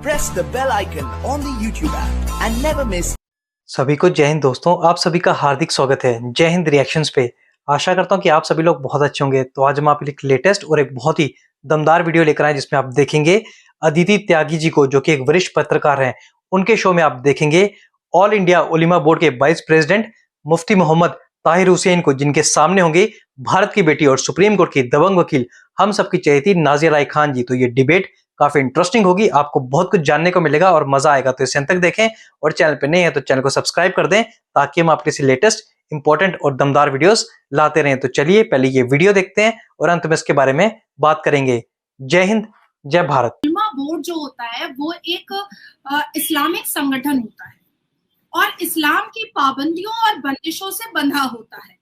press the bell icon on the YouTube app and never miss. सभी को जय हिंद दोस्तों, आप सभी का हार्दिक स्वागत है जय हिंद रिएक्शंस पे। आशा करता हूं कि आप सभी लोग बहुत अच्छे होंगे। तो आज हम आपके लिए लेटेस्ट और एक बहुत ही दमदार वीडियो लेकर आए जिसमें आप देखेंगे अदिति त्यागी जी को, जो कि एक वरिष्ठ पत्रकार हैं। उनके शो में आप देखेंगे ऑल इंडिया उलेमा बोर्ड के वाइस प्रेसिडेंट मुफ्ती मोहम्मद ताहिर हुसैन को, जिनके सामने होंगे भारत की बेटी और सुप्रीम कोर्ट की दबंग वकील हम सबकी चहेती नाज़िया राय खान जी। तो ये डिबेट काफी इंटरेस्टिंग होगी, आपको बहुत कुछ जानने को मिलेगा और मजा आएगा। तो इसे अंत तक देखें और चैनल पे नए हैं तो चैनल को सब्सक्राइब कर दें ताकि हम आपके लिए लेटेस्ट इंपॉर्टेंट और दमदार वीडियोस लाते रहें। तो चलिए पहले ये वीडियो देखते हैं और अंत में इसके बारे में बात करेंगे। जय हिंद, जय भारत। उलमा बोर्ड जो होता है वो एक इस्लामिक संगठन होता है और इस्लाम की पाबंदियों और बंदिशों से बंधा होता है।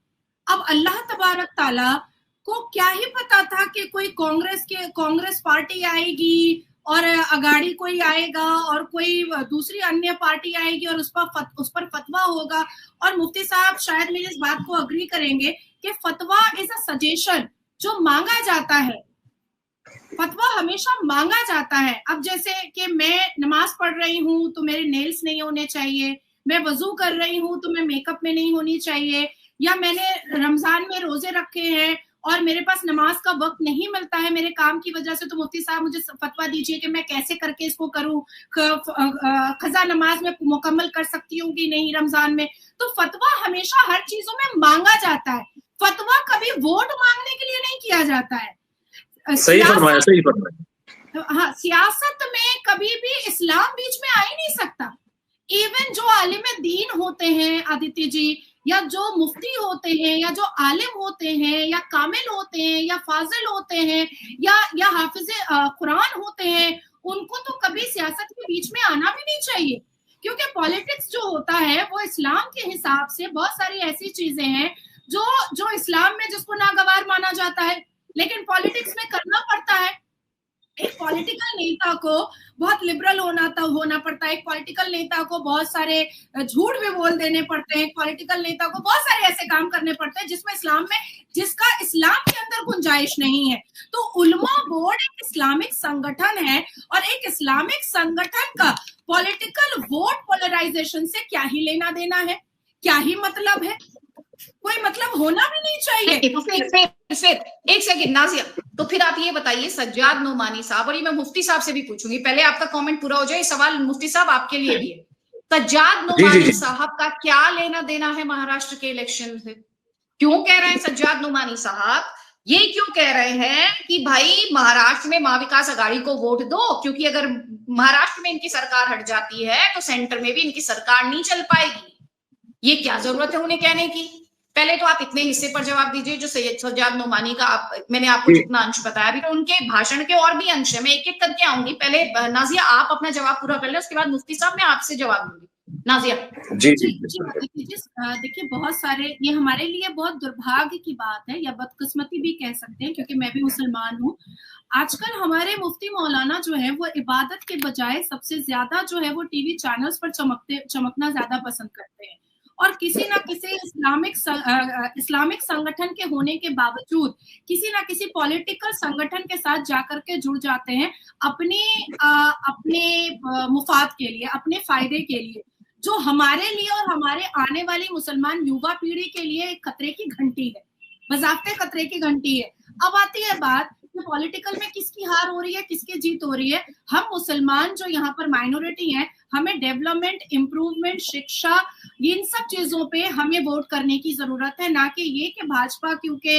अब अल्लाह तबारक ताला को क्या ही पता था कि कोई कांग्रेस पार्टी आएगी और अगाड़ी कोई आएगा और कोई दूसरी अन्य पार्टी आएगी और उस पर फतवा होगा। और मुफ्ती साहब शायद मेरी इस बात को अग्री करेंगे कि फतवा इज अ सजेशन जो मांगा जाता है। फतवा हमेशा मांगा जाता है। अब जैसे कि मैं नमाज पढ़ रही हूँ तो मेरे नेल्स नहीं होने चाहिए, मैं वजू कर रही हूँ तो मैं मेकअप में नहीं होनी चाहिए, या मैंने रमजान में रोजे रखे हैं और मेरे पास नमाज का वक्त नहीं मिलता है मेरे काम की वजह से, तो मुफ्ती साहब मुझे फतवा दीजिए कि मैं कैसे करके इसको करूं, खजा नमाज में मुकम्मल कर सकती हूँ कि नहीं रमजान में। तो फतवा हमेशा हर चीजों में मांगा जाता है। फतवा कभी वोट मांगने के लिए नहीं किया जाता है। सही फरमाया। हाँ, सियासत में कभी भी इस्लाम बीच में आ ही नहीं सकता। इवन जो आलिम दीन होते हैं अदिति जी, या जो मुफ्ती होते हैं, या जो आलिम होते हैं, या कामिल होते हैं, या फाजिल होते हैं, या हाफिज कुरान होते हैं, उनको तो कभी सियासत के बीच में आना भी नहीं चाहिए, क्योंकि पॉलिटिक्स जो होता है वो इस्लाम के हिसाब से बहुत सारी ऐसी चीजें हैं जो इस्लाम में जिसको नागवार माना जाता है, लेकिन पॉलिटिक्स में करना पड़ता है। एक पॉलिटिकल नेता को बहुत लिबरल होना पड़ता है, एक पॉलिटिकल नेता को बहुत सारे झूठ भी बोल देने पड़ते हैं, एक पॉलिटिकल नेता को बहुत सारे ऐसे काम करने पड़ते हैं जिसका इस्लाम के अंदर गुंजाइश नहीं है। तो उलमा बोर्ड एक इस्लामिक संगठन है और एक इस्लामिक संगठन का पॉलिटिकल वोट पोलराइजेशन से क्या ही लेना देना है, क्या ही मतलब है, कोई मतलब होना भी नहीं चाहिए। तो फिर एक सेकंड नाज़िया, तो फिर आप ये बताइए सज्जाद नोमानी साहब, और ये मैं मुफ्ती साहब से भी पूछूंगी, पहले आपका कमेंट पूरा हो जाए, सवाल मुफ्ती साहब आपके लिए भी है। सज्जाद नोमानी साहब का क्या लेना देना है महाराष्ट्र के इलेक्शन से? क्यों कह रहे हैं सज्जाद नोमानी साहब, ये क्यों कह रहे हैं कि भाई महाराष्ट्र में महाविकास अघाड़ी को वोट दो, क्योंकि अगर महाराष्ट्र में इनकी सरकार हट जाती है तो सेंटर में भी इनकी सरकार नहीं चल पाएगी। ये क्या जरूरत है उन्हें कहने की? पहले तो आप इतने हिस्से पर जवाब दीजिए जो सज्जाद नोमानी का मैंने आपको जितना अंश बताया, अभी तो उनके भाषण के और भी अंश है, मैं एक एक करके आऊंगी। पहले नाज़िया आप अपना जवाब पूरा कर ले, उसके बाद मुफ्ती साहब मैं आपसे जवाब दूंगी। नाज़िया जी देखिए, बहुत सारे, ये हमारे लिए बहुत दुर्भाग्य की बात है या बदकिस्मती भी कह सकते हैं, क्योंकि मैं भी मुसलमान हूँ। आजकल हमारे मुफ्ती मौलाना जो है वो इबादत के बजाय सबसे ज्यादा जो है वो टीवी चैनल्स पर चमकना ज्यादा पसंद करते हैं, और किसी ना किसी इस्लामिक संगठन के होने के बावजूद किसी ना किसी पॉलिटिकल संगठन के साथ जाकर के जुड़ जाते हैं अपने मुफाद के लिए, अपने फायदे के लिए, जो हमारे लिए और हमारे आने वाली मुसलमान युवा पीढ़ी के लिए एक खतरे की घंटी है, बज़ाफ्ते खतरे की घंटी है। अब आती है बात कि पॉलिटिकल में किसकी हार हो रही है, किसकी जीत हो रही है। हम मुसलमान जो यहाँ पर माइनॉरिटी हैं, हमें डेवलपमेंट, इम्प्रूवमेंट, शिक्षा, इन सब चीजों पे हमें वोट करने की जरूरत है, ना कि ये कि भाजपा क्योंकि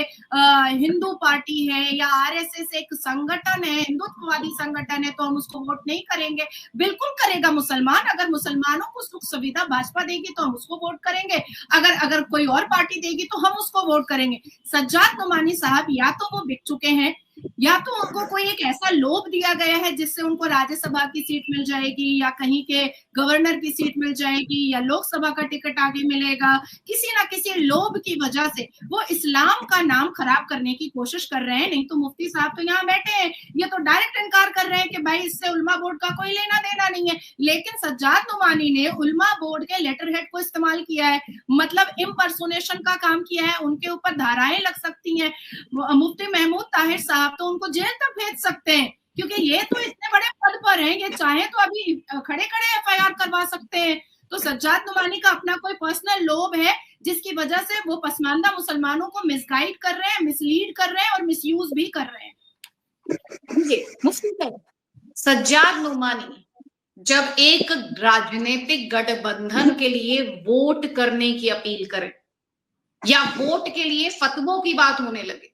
हिंदू पार्टी है या आरएसएस एक संगठन है, हिंदुत्ववादी संगठन है, तो हम उसको वोट नहीं करेंगे। बिल्कुल करेगा मुसलमान। अगर मुसलमानों को सुख सुविधा भाजपा देगी तो हम उसको वोट करेंगे, अगर कोई और पार्टी देगी तो हम उसको वोट करेंगे। सज्जाद नोमानी साहब या तो वो बिक चुके हैं, या तो उनको कोई एक ऐसा लोभ दिया गया है जिससे उनको राज्यसभा की सीट मिल जाएगी, या कहीं के गवर्नर की सीट मिल जाएगी, या लोकसभा का टिकट आगे मिलेगा। किसी ना किसी लोभ की वजह से वो इस्लाम का नाम खराब करने की कोशिश कर रहे हैं। नहीं तो मुफ्ती साहब तो यहाँ बैठे हैं, ये तो डायरेक्ट इनकार कर रहे हैं कि भाई इससे उलमा बोर्ड का कोई लेना देना नहीं है। लेकिन सज्जाद नोमानी ने उलमा बोर्ड के लेटर हेड को इस्तेमाल किया है, मतलब इम्पर्सोनेशन का काम किया है। उनके ऊपर धाराएं लग सकती हैं। मुफ्ती महमूद ताहिर साहब तो उनको जेल तक भेज सकते हैं, क्योंकि ये तो इतने बड़े पद पर हैं, ये चाहे तो अभी खड़े खड़े FIR करवा सकते हैं। तो सज्जाद नोमानी का अपना कोई पर्सनल लोभ है जिसकी वजह से वो पसमानदा मुसलमानों को मिसगाइड कर रहे हैं, मिसलीड कर रहे हैं और मिसयूज भी कर रहे हैं। मुफ्ती साहब, सज्जाद नोमानी जब एक राजनीतिक गठबंधन के लिए वोट करने की अपील करें या वोट के लिए फतवों की बात होने लगे,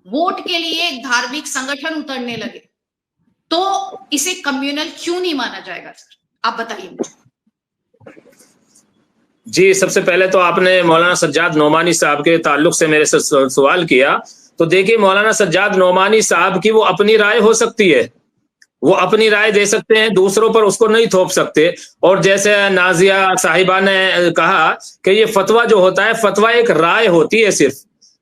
वोट के लिए एक धार्मिक संगठन उतरने लगे, तो इसे कम्युनल क्यों नहीं माना जाएगा सर? आप बताइए मुझे। जी, सबसे पहले तो आपने मौलाना सज्जाद नोमानी साहब के ताल्लुक से मेरे से सवाल किया, तो देखिए मौलाना सज्जाद नोमानी साहब की वो अपनी राय हो सकती है, वो अपनी राय दे सकते हैं, दूसरों पर उसको नहीं थोप सकते। और जैसे नाजिया साहिबा ने कहा कि ये फतवा जो होता है, फतवा एक राय होती है सिर्फ,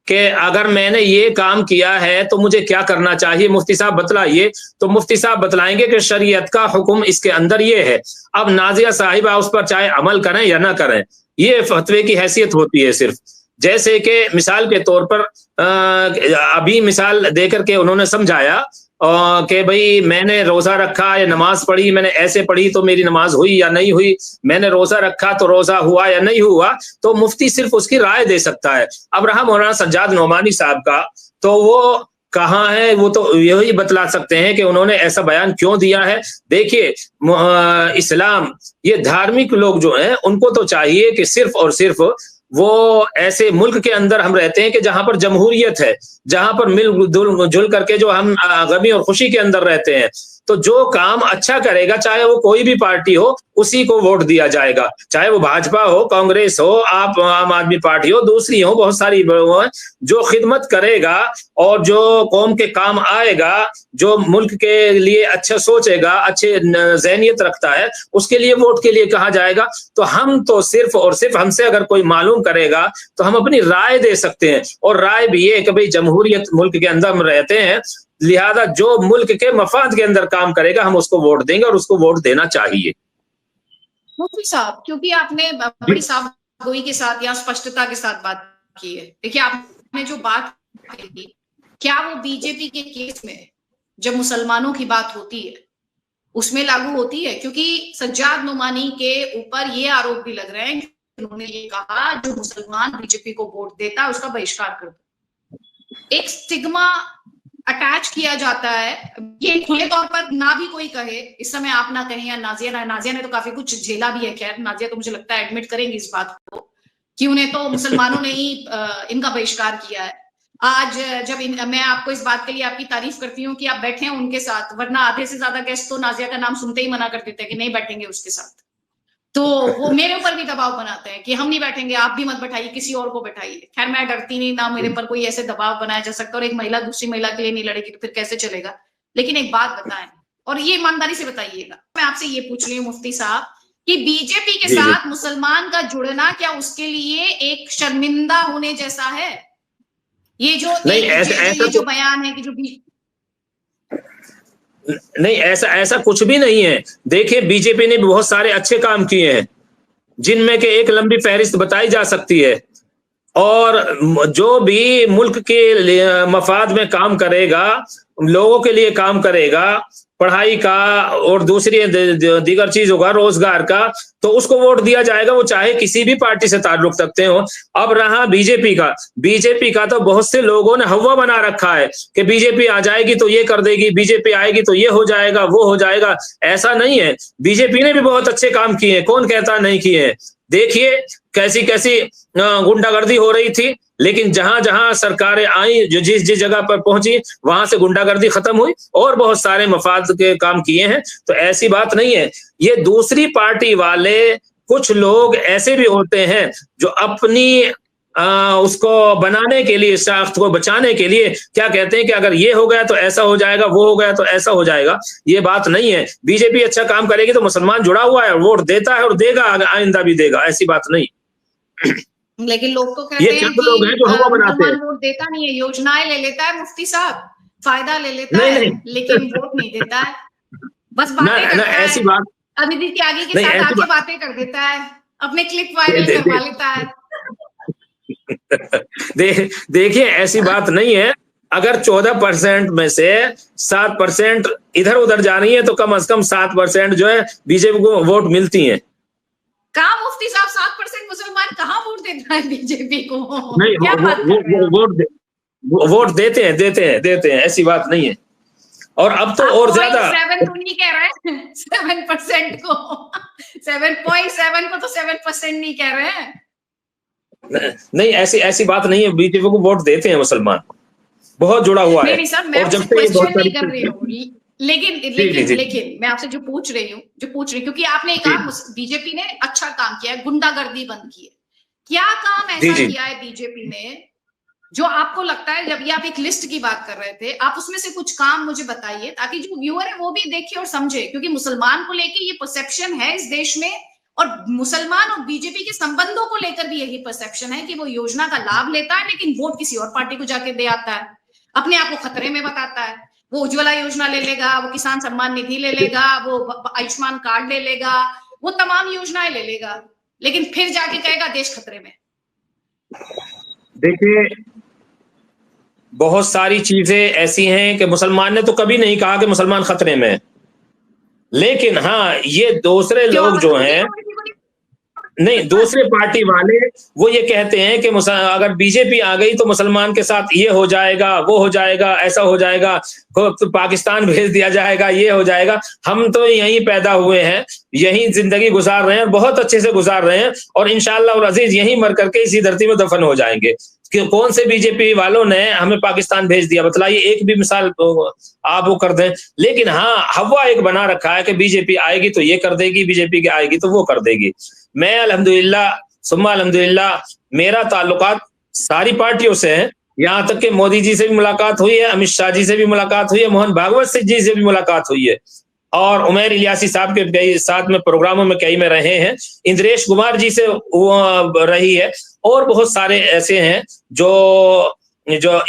कि अगर मैंने ये काम किया है तो मुझे क्या करना चाहिए, मुफ्ती साहब बतलाइए। तो मुफ्ती साहब बतलाएंगे कि शरीयत का हुक्म इसके अंदर ये है। अब नाजिया साहिबा उस पर चाहे अमल करें या ना करें, ये फतवे की हैसियत होती है सिर्फ। जैसे कि मिसाल के तौर पर अभी मिसाल देकर के उन्होंने समझाया कि भाई मैंने रोजा रखा या नमाज पढ़ी, मैंने ऐसे पढ़ी तो मेरी नमाज हुई या नहीं हुई, मैंने रोजा रखा तो रोजा हुआ या नहीं हुआ, तो मुफ्ती सिर्फ उसकी राय दे सकता है। अब रहा मौलाना सज्जाद नोमानी साहब का, तो वो कहाँ है, वो तो यही बतला सकते हैं कि उन्होंने ऐसा बयान क्यों दिया है। देखिए इस्लाम, ये धार्मिक लोग जो हैं उनको तो चाहिए कि सिर्फ और सिर्फ वो ऐसे मुल्क के अंदर हम रहते हैं कि जहां पर जमहूरियत है, जहां पर मिलजुल करके जो हम गमी और खुशी के अंदर रहते हैं, तो जो काम अच्छा करेगा, चाहे वो कोई भी पार्टी हो, उसी को वोट दिया जाएगा। चाहे वो भाजपा हो, कांग्रेस हो, आप आम आदमी पार्टी हो, दूसरी हो, बहुत सारी वो है, जो खिदमत करेगा और जो कौम के काम आएगा, जो मुल्क के लिए अच्छा सोचेगा, अच्छे ज़हनियत रखता है, उसके लिए वोट के लिए कहा जाएगा। तो हम तो सिर्फ और सिर्फ, हमसे अगर कोई मालूम करेगा तो हम अपनी राय दे सकते हैं, और राय भी ये कि भाई जमहूरियत मुल्क के अंदर हम रहते हैं, लिहाजा जो मुल्क के मफाद के अंदर काम करेगा हम उसको वोट देंगे और उसको वोट देना चाहिए। मुफ्ती साहब, क्योंकि आपने बड़ी साफगोई के साथ या स्पष्टता के साथ बात की है, देखिए आपने जो बात की, क्या वो बीजेपी के केस में जब मुसलमानों की बात होती है उसमें लागू होती है? क्योंकि सज्जाद नोमानी के ऊपर ये आरोप भी लग रहे हैं कि उन्होंने ये कहा जो मुसलमान बीजेपी को वोट देता है उसका बहिष्कार कर दो। एक स्टिग्मा अटैच किया जाता है, ये खुले तौर पर ना भी कोई कहे, इस समय आप ना कहें या नाजिया ने तो काफी कुछ झेला भी है। खैर नाजिया तो मुझे लगता है एडमिट करेंगी इस बात को कि उन्हें तो मुसलमानों ने ही इनका बहिष्कार किया है। आज जब मैं आपको इस बात के लिए आपकी तारीफ करती हूँ कि आप बैठे हैं उनके साथ, वरना आधे से ज्यादा गेस्ट तो नाजिया का नाम सुनते ही मना कर देते हैं कि नहीं बैठेंगे उसके साथ। तो वो मेरे ऊपर भी दबाव बनाते हैं कि हम नहीं बैठेंगे, आप भी मत बैठाइए, किसी और को बैठाइए। खैर मैं डरती नहीं, ना मेरे पर कोई ऐसे दबाव बनाया जा सकता, और एक महिला दूसरी महिला के लिए नहीं लड़ेगी तो फिर कैसे चलेगा। लेकिन एक बात बताएं, और ये ईमानदारी से बताइएगा, मैं आपसे ये पूछ रही हूँ मुफ्ती साहब कि बीजेपी के साथ मुसलमान का जुड़ना क्या उसके लिए एक शर्मिंदा होने जैसा है? ये जो जो बयान है कि जो नहीं, ऐसा कुछ भी नहीं है। देखिए बीजेपी ने बहुत सारे अच्छे काम किए हैं जिनमें के एक लंबी फहरिस्त बताई जा सकती है, और जो भी मुल्क के मफाद में काम करेगा, लोगों के लिए काम करेगा, पढ़ाई का और दूसरी दीगर चीजों का, रोजगार का, तो उसको वोट दिया जाएगा, वो चाहे किसी भी पार्टी से ताल्लुक रखते हो। अब रहा बीजेपी का तो बहुत से लोगों ने हवा बना रखा है कि बीजेपी आ जाएगी तो ये कर देगी, बीजेपी आएगी तो ये हो जाएगा, वो हो जाएगा। ऐसा नहीं है, बीजेपी ने भी बहुत अच्छे काम किए हैं, कौन कहता नहीं किए हैं। देखिए कैसी कैसी गुंडागर्दी हो रही थी, लेकिन जहां जहां सरकारें आई, जो जिस जिस जगह पर पहुंची, वहां से गुंडागर्दी खत्म हुई और बहुत सारे मफाद के काम किए हैं। तो ऐसी बात नहीं है। ये दूसरी पार्टी वाले कुछ लोग ऐसे भी होते हैं जो अपनी उसको बनाने के लिए, साख्त को बचाने के लिए क्या कहते हैं कि अगर ये हो गया तो ऐसा हो जाएगा, वो हो गया तो ऐसा हो जाएगा। ये बात नहीं है। बीजेपी अच्छा काम करेगी तो मुसलमान जुड़ा हुआ है, वोट देता है और देगा, आइंदा भी देगा, ऐसी बात नहीं। लेकिन लोग तो कहते हैं कि मुसलमान वोट देता नहीं है, योजनाएं ले लेता है मुफ्ती साहब, फायदा ले लेता है, लेकिन वोट नहीं देता है, बस बातें करता है। ऐसी बात अभी त्यागी के साथ आके बातें कर देता है, अपने क्लिप वायरल करवा लेता है। देखिए ऐसी बात नहीं है। अगर 14% में से 7% इधर उधर जा रही है तो कम से कम 7% जो है बीजेपी को वोट मिलती हैं। कहाँ मुफ्ती साहब 7% मुसलमान कहाँ वोट देता है बीजेपी को? नहीं, क्या बात कर रहे हैं? वोट देते हैं, ऐसी बात नहीं है। और अब तो और ज्यादा 7 तो नहीं कह रहे हैं 7% को, 7.7 को तो 7% नहीं कह रहे हैं। नहीं, ऐसी बात नहीं है, बीजेपी को वोट देते हैं मुसलमान, बहुत जुड़ा हुआ है। नहीं सर, मैं और जब आपसे से ये क्वेश्चन बहुत नहीं कर रही हूँ, लेकिन मैं आपसे जो पूछ रही हूँ क्योंकि आपने कहा बीजेपी ने अच्छा काम किया है, गुंडागर्दी बंद की है। क्या काम ऐसा किया है बीजेपी ने जो आपको लगता है, जब ये आप एक लिस्ट की बात कर रहे थे, आप उसमें से कुछ काम मुझे बताइए ताकि जो व्यूअर है वो भी देखे और समझे, क्योंकि मुसलमान को लेके ये परसेप्शन है इस देश में, और मुसलमान और बीजेपी के संबंधों को लेकर भी यही परसेप्शन है कि वो योजना का लाभ लेता है लेकिन वोट किसी और पार्टी को जाके दे आता है, अपने आप को खतरे में बताता है। वो उज्ज्वला योजना ले लेगा, वो किसान सम्मान निधि ले लेगा, वो आयुष्मान कार्ड ले लेगा, वो तमाम योजनाएं ले लेगा, लेकिन फिर जाके कहेगा देश खतरे में। देखिए, बहुत सारी चीजें ऐसी हैं कि मुसलमान ने तो कभी नहीं कहा कि मुसलमान खतरे में है, लेकिन हाँ, ये दूसरे लोग जो हैं, नहीं, दूसरे पार्टी वाले वो ये कहते हैं कि अगर बीजेपी आ गई तो मुसलमान के साथ ये हो जाएगा, वो हो जाएगा, ऐसा हो जाएगा, तो पाकिस्तान भेज दिया जाएगा, ये हो जाएगा। हम तो यहीं पैदा हुए हैं, यहीं जिंदगी गुजार रहे हैं, बहुत अच्छे से गुजार रहे हैं, और इंशाअल्लाह और अजीज यहीं मर करके इसी धरती में दफन हो जाएंगे। कि कौन से बीजेपी वालों ने हमें पाकिस्तान भेज दिया, बताइए, एक भी मिसाल आप वो कर दें। लेकिन हाँ, हवा एक बना रखा है कि बीजेपी आएगी तो ये कर देगी, बीजेपी की आएगी तो वो कर देगी। मैं अल्हम्दुलिल्लाह सुम्मा अल्हम्दुलिल्लाह, मेरा ताल्लुकात सारी पार्टियों से है, यहाँ तक कि मोदी जी से भी मुलाकात हुई है, अमित शाह जी से भी मुलाकात हुई है, मोहन भागवत जी से भी मुलाकात हुई है, और उमैर इलियासी साहब के कई साथ में प्रोग्रामों में कई में रहे हैं, इंद्रेश कुमार जी से रही है, और बहुत सारे ऐसे हैं जो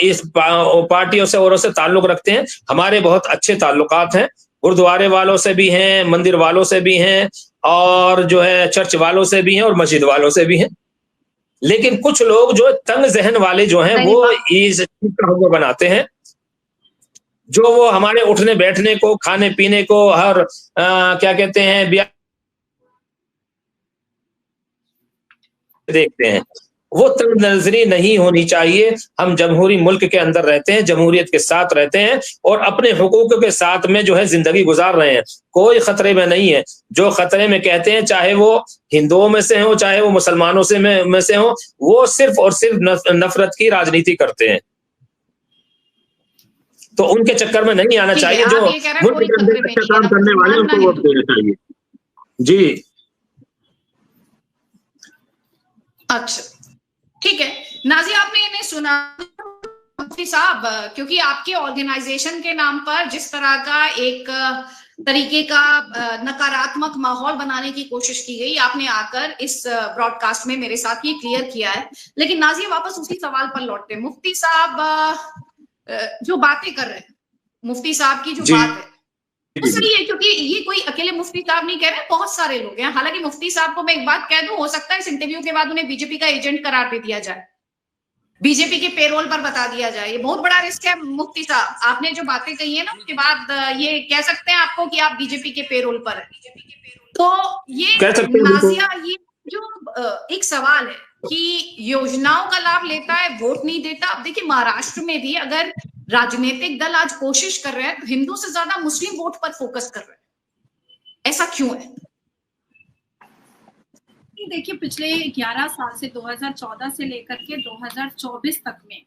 इस पार्टियों से औरों से ताल्लुक रखते हैं। हमारे बहुत अच्छे ताल्लुकात हैं, गुरुद्वारे वालों से भी हैं, मंदिर वालों से भी हैं, और जो है चर्च वालों से भी हैं, और मस्जिद वालों से भी हैं। लेकिन कुछ लोग जो तंग जहन वाले जो हैं वो इस चीज का हुआ बनाते हैं, जो वो हमारे उठने बैठने को, खाने पीने को, हर क्या कहते हैं, देखते हैं। वो तंग नजरी नहीं होनी चाहिए। हम जमहूरी मुल्क के अंदर रहते हैं, जमहूरियत के साथ रहते हैं, और अपने हुकूक के साथ में जो है जिंदगी गुजार रहे हैं, कोई खतरे में नहीं है। जो खतरे में कहते हैं, चाहे वो हिंदुओं में से हो, चाहे वो मुसलमानों से में से हो, वो सिर्फ और सिर्फ नफरत की राजनीति करते हैं। तो उनके चक्कर में नहीं आना चाहिए। जो मुल्क के अंदर अच्छा काम करने वाले उनको वोट देना चाहिए। जी, अच्छा, ठीक है। नाज़िया, आपने इन्हें सुना मुफ्ती साहब, क्योंकि आपके ऑर्गेनाइजेशन के नाम पर जिस तरह का एक तरीके का नकारात्मक माहौल बनाने की कोशिश की गई, आपने आकर इस ब्रॉडकास्ट में मेरे साथ ये क्लियर किया है। लेकिन नाज़िया, वापस उसी सवाल पर लौटते हैं। मुफ्ती साहब जो बातें कर रहे हैं, मुफ्ती साहब की जो बात है वो सही है, क्योंकि ये कोई अकेले मुफ्ती साहब नहीं कह रहे, बहुत सारे लोग हैं। हालांकि मुफ्ती साहब को मैं एक बात कह दूं, हो सकता है इस इंटरव्यू के बाद उन्हें बीजेपी का एजेंट करार दे दिया जाए, बीजेपी के पेरोल पर बता दिया जाए। ये बहुत बड़ा रिस्क है मुफ्ती साहब। आपने जो बातें कही है ना, उसके बाद ये कह सकते हैं आपको कि आप बीजेपी के पेरोल पर है। तो ये नाज़िया, ये जो एक सवाल है कि योजनाओं का लाभ लेता है, वोट नहीं देता। अब देखिए, महाराष्ट्र में भी अगर राजनीतिक दल आज कोशिश कर रहे हैं तो हिंदू से ज्यादा मुस्लिम वोट पर फोकस कर रहे हैं, ऐसा क्यों है? देखिए, पिछले 11 साल से 2014 से लेकर के 2024 तक में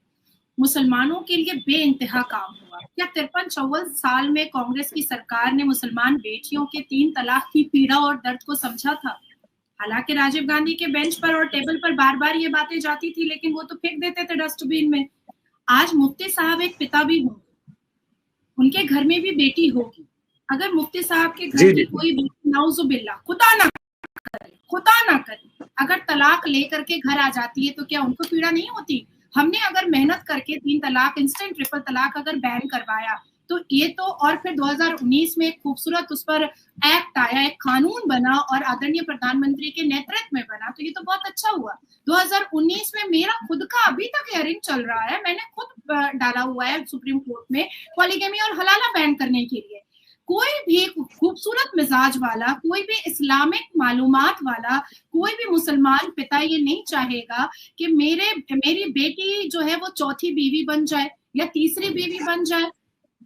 मुसलमानों के लिए बेइंतहा काम हुआ। क्या 53-54 साल में कांग्रेस की सरकार ने मुसलमान बेटियों के 3 तलाक की पीड़ा और दर्द को समझा था? हालांकि राजीव गांधी के बेंच पर और टेबल पर बार बार ये बातें जाती थी, लेकिन वो तो फेंक देते थे डस्टबिन में। आज मुफ्ती साहब एक पिता भी होंगे, उनके घर में भी बेटी होगी। अगर मुफ्ती साहब के घर की कोई बेटी, नाउजुबिल्लाह, खुदा ना करे, अगर तलाक लेकर के घर आ जाती है तो क्या उनको पीड़ा नहीं होती? हमने अगर मेहनत करके 3 तलाक, इंस्टेंट ट्रिपल तलाक अगर बैन करवाया तो ये तो, और फिर 2019 में खूबसूरत उस पर एक्ट आया, एक कानून बना और आदरणीय प्रधानमंत्री के नेतृत्व में बना, तो ये तो बहुत अच्छा हुआ। 2019 में मेरा खुद का अभी तक हियरिंग चल रहा है, मैंने खुद डाला हुआ है सुप्रीम कोर्ट में पॉलीगैमी और हलाला बैन करने के लिए। कोई भी खूबसूरत मिजाज वाला, कोई भी इस्लामिक मालूमात वाला, कोई भी मुसलमान पिता ये नहीं चाहेगा कि मेरी बेटी जो है वो चौथी बीवी बन जाए या तीसरी बीवी बन जाए,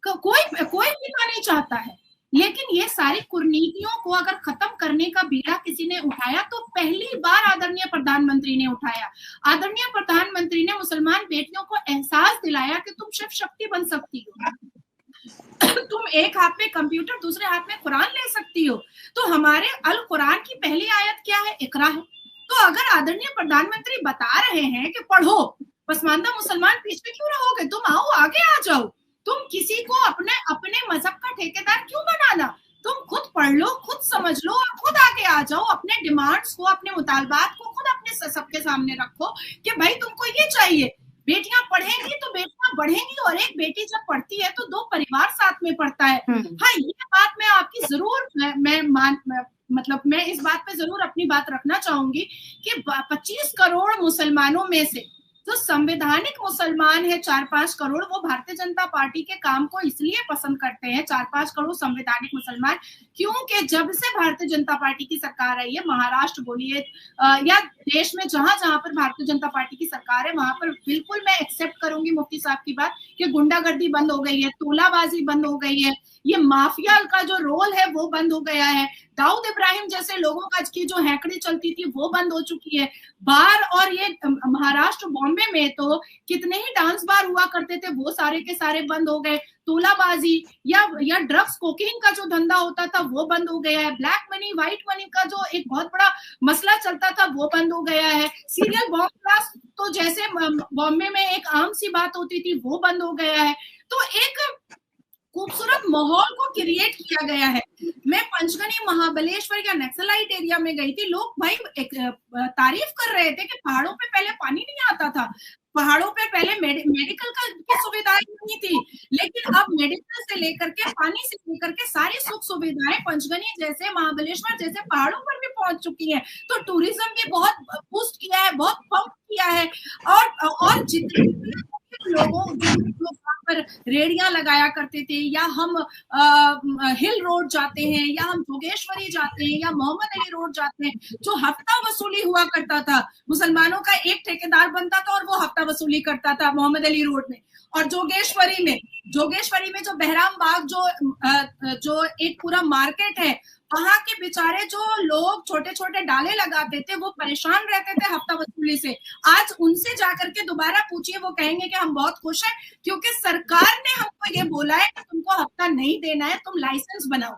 कोई पिता नहीं चाहता है। लेकिन ये सारी कुरीतियों को अगर खत्म करने का बीड़ा किसी ने उठाया तो पहली बार आदरणीय प्रधानमंत्री ने उठाया। आदरणीय प्रधानमंत्री ने मुसलमान बेटियों को एहसास दिलाया कि तुम शिव शक्ति बन सकती हो, तुम एक हाथ में कंप्यूटर दूसरे हाथ में कुरान ले सकती हो। तो हमारे अल कुरान की पहली आयत क्या है? इकरा है। तो अगर आदरणीय प्रधानमंत्री बता रहे हैं कि पढ़ो, पसमानदा मुसलमान पीछे क्यों रहोगे, तुम आओ, आगे आ जाओ। तुम किसी को अपने मजहब का ठेकेदार क्यों बनाना? तुम खुद पढ़ लो, खुद समझ लो और खुद आगे आ जाओ। अपने डिमांड्स को, अपने मुतालबात को खुद अपने सबके सामने रखो कि भाई तुमको ये चाहिए। बेटियां पढ़ेंगी तो बेटियां बढ़ेंगी, और एक बेटी जब पढ़ती है तो 2 परिवार साथ में पढ़ता है। हाँ, ये बात मैं आपकी जरूर मैं इस बात पे जरूर अपनी बात रखना चाहूंगी कि 25 करोड़ मुसलमानों में से जो संवैधानिक मुसलमान है 4-5 करोड़, वो भारतीय जनता पार्टी के काम को इसलिए पसंद करते हैं। 4-5 करोड़ संवैधानिक मुसलमान, क्योंकि जब से भारतीय जनता पार्टी की सरकार आई है, महाराष्ट्र बोलिए या देश में जहां जहां पर भारतीय जनता पार्टी की सरकार है, वहां पर बिल्कुल मैं एक्सेप्ट करूंगी मुफ्ती साहब की बात कि गुंडागर्दी बंद हो गई है, तोलाबाजी बंद हो गई है, ये माफिया का जो रोल है वो बंद हो गया है। दाऊद इब्राहिम जैसे लोगों का की जो हैकड़ी चलती थी वो बंद हो चुकी है। बार, और ये महाराष्ट्र बॉम्बे में तो कितने ही डांस बार हुआ करते थे, वो सारे के सारे बंद हो गए। तोलाबाजी या ड्रग्स, कोकीन का जो धंधा होता था वो बंद हो गया है। ब्लैक मनी, व्हाइट मनी का जो एक बहुत बड़ा मसला चलता था वो बंद हो गया है। सीरियल बॉम्ब ब्लास्ट तो जैसे बॉम्बे में एक आम सी बात होती थी वो बंद हो गया है। तो एक खूबसूरत माहौल को क्रिएट किया गया है। मैं पंचगनी, महाबलेश्वर या नक्सलाइट एरिया में गई थी, लोग भाई तारीफ कर रहे थे कि पहाड़ों पे पहले पानी नहीं आता था, पहाड़ों पे पहले मेडिकल की सुविधाएं नहीं थी, लेकिन अब मेडिकल से लेकर के, पानी से लेकर के सारी सुख सुविधाएं पंचगनी जैसे, महाबलेश्वर जैसे पहाड़ों पर भी पहुंच चुकी है। तो टूरिज्म भी बहुत बूस्ट किया है, बहुत पंप किया है। और जितने लोगों जो पर रेडियां लगाया करते थे, या हम हिल रोड जाते हैं, या हम जोगेश्वरी जाते हैं, या मोहम्मद अली रोड जाते हैं, जो हफ्ता वसूली हुआ करता था, मुसलमानों का एक ठेकेदार बनता था और वो हफ्ता वसूली करता था मोहम्मद अली रोड में। और जोगेश्वरी में जो बहराम बाग जो एक पूरा मार्केट है, वहां के बेचारे जो लोग छोटे छोटे डाले लगाते थे वो परेशान रहते थे हफ्ता वसूली से। आज उनसे जाकर के दोबारा पूछिए, वो कहेंगे कि हम बहुत खुश हैं क्योंकि सरकार ने हमको ये बोला है कि तुमको हफ्ता नहीं देना है, तुम लाइसेंस बनाओ,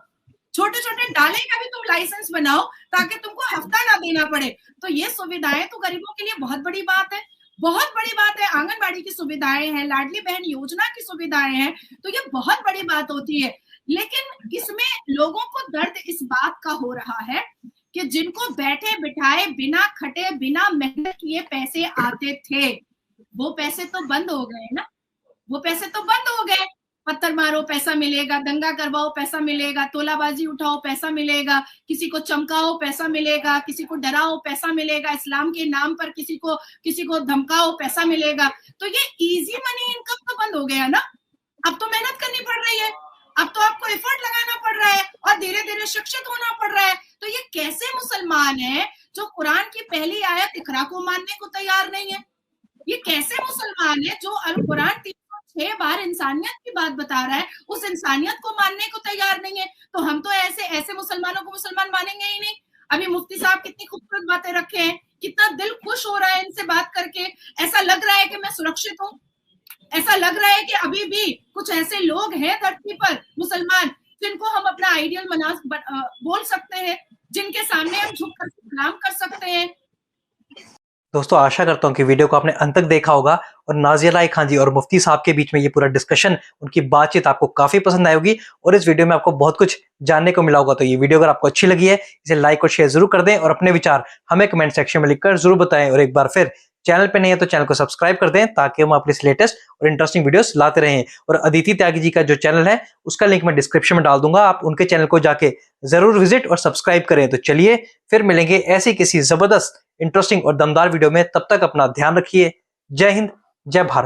छोटे छोटे डाले का भी तुम लाइसेंस बनाओ ताकि तुमको हफ्ता ना देना पड़े। तो ये सुविधाएं तो गरीबों के लिए बहुत बड़ी बात है, बहुत बड़ी बात है। आंगनबाड़ी की सुविधाएं हैं, लाडली बहन योजना की सुविधाएं हैं, तो ये बहुत बड़ी बात होती है। लेकिन इसमें लोगों को दर्द इस बात का हो रहा है कि जिनको बैठे बिठाए, बिना खटे, बिना मेहनत किए पैसे आते थे, वो पैसे तो बंद हो गए ना, वो पैसे तो बंद हो गए। पत्थर मारो पैसा मिलेगा, दंगा करवाओ पैसा मिलेगा, तोलाबाजी उठाओ पैसा मिलेगा, किसी को चमकाओ पैसा मिलेगा, किसी को डराओ पैसा मिलेगा, इस्लाम के नाम पर किसी को धमकाओ पैसा मिलेगा। तो ये इजी मनी इनकम तो बंद हो गया ना। अब तो मेहनत करनी पड़ रही है, अब तो आपको एफर्ट लगाना पड़ रहा है और धीरे धीरे शिक्षित होना पड़ रहा है। तो ये कैसे मुसलमान है जो कुरान की पहली आयत इकरा को मानने को तैयार नहीं है? ये कैसे मुसलमान है जो अल कुरान 306 बार इंसानियत की बात बता रहा है, उस इंसानियत को मानने को तैयार नहीं है? तो हम तो ऐसे मुसलमानों को मुसलमान मानेंगे ही नहीं। अभी मुफ्ती साहब कितनी खूबसूरत बातें रखे हैं, कितना दिल खुश हो रहा है इनसे बात करके। ऐसा लग रहा है कि मैं सुरक्षित हूँ, ऐसा लग रहा है कि अभी भी कुछ ऐसे लोग हैं धरती पर मुसलमान जिनको हम अपना आइडियल बोल सकते हैं, जिनके सामने हम झुककर सलाम कर सकते हैं। दोस्तों, आशा करता हूं कि वीडियो को आपने अंत तक देखा होगा और नाज़िया लाई खान जी और मुफ्ती साहब के बीच में ये पूरा डिस्कशन, उनकी बातचीत आपको काफी पसंद आई होगी और इस वीडियो में आपको बहुत कुछ जानने को मिला होगा। तो ये वीडियो अगर आपको अच्छी लगी है, इसे लाइक और शेयर जरूर कर दें और अपने विचार हमें कमेंट सेक्शन में लिखकर जरूर बताएं। और एक बार फिर चैनल पे नहीं है तो चैनल को सब्सक्राइब कर दें ताकि हम अपने लेटेस्ट और इंटरेस्टिंग वीडियोस लाते रहें। और अदिति त्यागी जी का जो चैनल है उसका लिंक मैं डिस्क्रिप्शन में डाल दूंगा, आप उनके चैनल को जाके जरूर विजिट और सब्सक्राइब करें। तो चलिए फिर मिलेंगे ऐसी किसी जबरदस्त इंटरेस्टिंग और दमदार वीडियो में, तब तक अपना ध्यान रखिए। जय हिंद, जय भारत।